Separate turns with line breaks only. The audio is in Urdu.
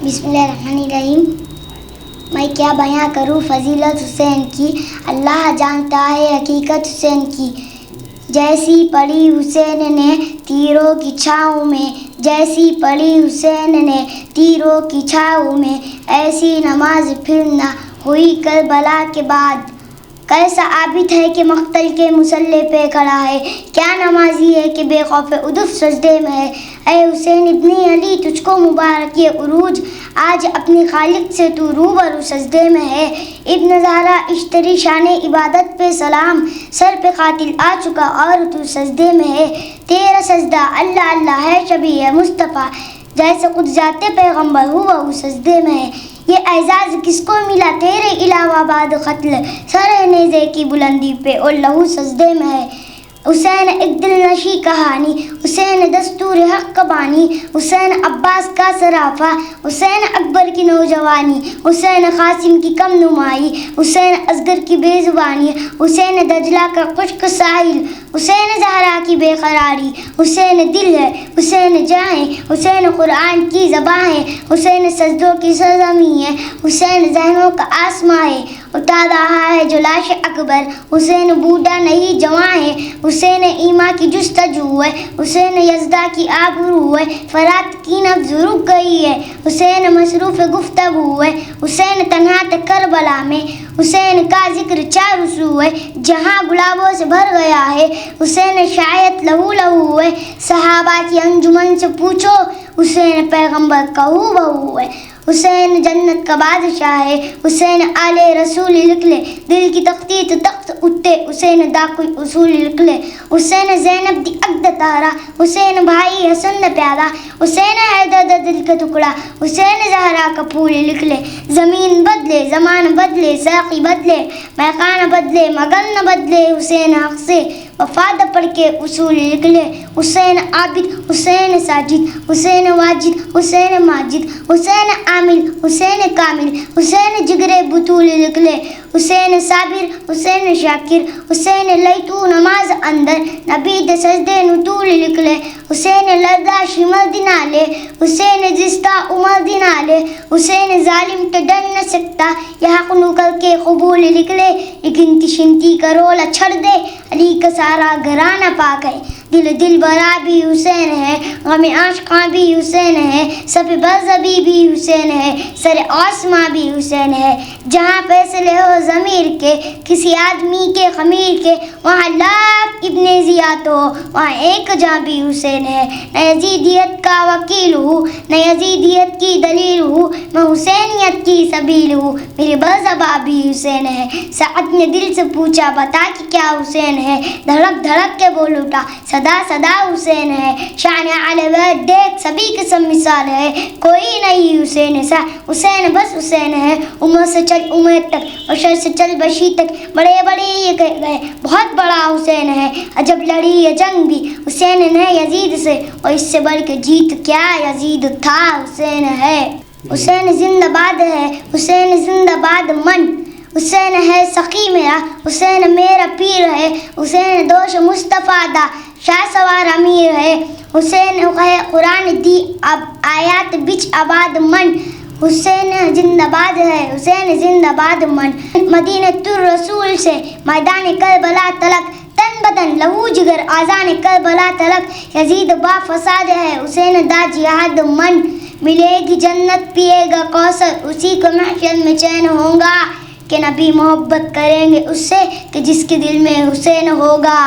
بسم اللہ الرحمن الرحیم۔ میں کیا بیاں کروں فضیلت حسین کی، اللہ جانتا ہے حقیقت حسین کی۔ جیسی پڑی حسین نے تیروں کی چھاؤں میں، جیسی پڑی حسین نے تیروں کی چھاؤں میں، ایسی نماز پھر نہ ہوئی کربلا کے بعد۔ کیسا عابد ہے کہ مقتل کے مصلی پہ کھڑا ہے، کیا نمازی ہے کہ بے خوف ادف سجدے میں ہے۔ اے حسین ابن علی تجھ کو مبارک یہ عروج، آج اپنی خالق سے تو روبرو سجدے میں ہے۔ ابن زہرا اشتری شان عبادت پہ سلام، سر پہ قاتل آ چکا اور تو سجدے میں ہے۔ تیرا سجدہ اللہ اللہ ہے شبیہ مصطفیٰ، جیسے خود ذات پیغمبر ہوا وہ سجدے میں ہے۔ یہ اعزاز کس کو ملا تیرے علاوہ بعد قتل، سر نیزے کی بلندی پہ اور لہو سجدے میں ہے۔ حسین ایک دل نشی کہانی، حسین دستور حق کا بانی، حسین عباس کا سرافہ، حسین اکبر کی نوجوانی، حسین قاسم کی کم نمائی، حسین اصغر کی بے زبانی، حسین دجلہ کا خشک ساحل، حسین زہرا کی بے قراری، حسین دل ہے حسین جاں ہے، حسین قرآن کی زباں ہے، حسین سجدوں کی سرزمین ہے، حسین ذہنوں کا آسماں ہے۔ اٹھا رہا ہے جو لاش اکبر، حسین بوڑھا نہیں جواں ہے، حسین ایما کی جستجو ہے، حسین یزدہ کی آبرو ہے، فرات کی نبض رک گئی ہے، حسین مصروف گفتگو ہے، حسین تنہا تھا کربلا میں، حسین کا ذکر چاروں سو ہے، جہاں گلابوں سے بھر گیا ہے، حسین شاید لہو لہو ہے۔ صحابہ کی انجمن سے پوچھو، حسین پیغمبر کا ہو بہو ہے، حسین جنت کا بادشاہ ہے، حسین آل رسول لکھ لے، دل کی تختی تو تخت اٹھتے، حسین دا کوئی اصول لکھ لے، حسین زینب دی عقد تارا، حسین بھائی حسن دا پیارا، حسین حیدر دا دل کا ٹکڑا، حسین زہرا کا پھول لکھ لے۔ زمین بدلے زمان بدلے ساقی بدلے، میخانہ بدلے مگر نہ بدلے، حسین حق سے وفادہ پڑھ کے اصول لکھ لے۔ حسین عابد حسین ساجد، حسین واجد حسین ماجد، حسین عامل حسین کامل، حسین جگر بطول لکھ لے۔ حسین صابر حسین شاکر، حسین لیتو نماز اندر، نبی دے سجدے نطول لکھ لے۔ حسین لردہ شمر دنا لے، حسین جستا عمر دنا لے، حسین ظالم تو ڈر نہ سکتا، یہ حق نو کر کے قبول لکھ لے۔ یہ گنتی شنتی کا رولا چھڑ دے، علی کا سارا گھرانہ پاک ہے، دل دل برا بھی حسین ہے، غم عاشقاں بھی حسین ہے، صف برزبی بھی حسین ہے، سر آسماں بھی حسین ہے۔ جہاں فیصلے ہو ضمیر کے کسی آدمی کے خمیر کے، وہاں لاکھ ابن زیاد ہو وہاں ایک جہاں بھی حسین ہے۔ نہ یزیدیت کا وکیل ہوں نہ یزیدیت کی دلیل ہوں، میں حسینیت کی سبیل ہوں، میری برزبا بھی حسین ہے۔ سعد نے دل سے پوچھا بتا کہ کیا حسین ہے، دھڑک دھڑک کے بول اٹھا صدا صدا حسین ہے۔ شان اہل بیت دیکھ سبھی قسم مثال ہے، کوئی نہیں حسین سا، حسین بس حسین ہے۔ عمر سے چل عمر تک، بشر سے چل بشیر تک، بڑے بڑے یہ کہہ گئے بہت بڑا حسین ہے۔ عجب لڑی یہ جنگ بھی حسین نے یزید سے، اور اس سے بڑھ کے جیت کیا یزید تھا حسین ہے۔ حسین زندہ باد ہے حسین زندہ باد من، حسین ہے سخی میرا حسین میرا پیر ہے، حسین دوش مصطفیٰ دا شاہ سوار امیر ہے، حسین ہے قرآن دی اب آیات بچ آباد من، حسین زندہ باد ہے حسین زندہ باد من۔ مدینۃ الرسول سے میدان کربلا تلک، تن بدن لہو جگر آذان کربلا تلک، یزید با فساد ہے حسین دا جہاد من۔ ملے گی جنت پیے گا کوثر، اسی کو محشر میں چین ہوگا، کہ نبی محبت کریں گے اس سے کہ جس کے دل میں حسین ہوگا۔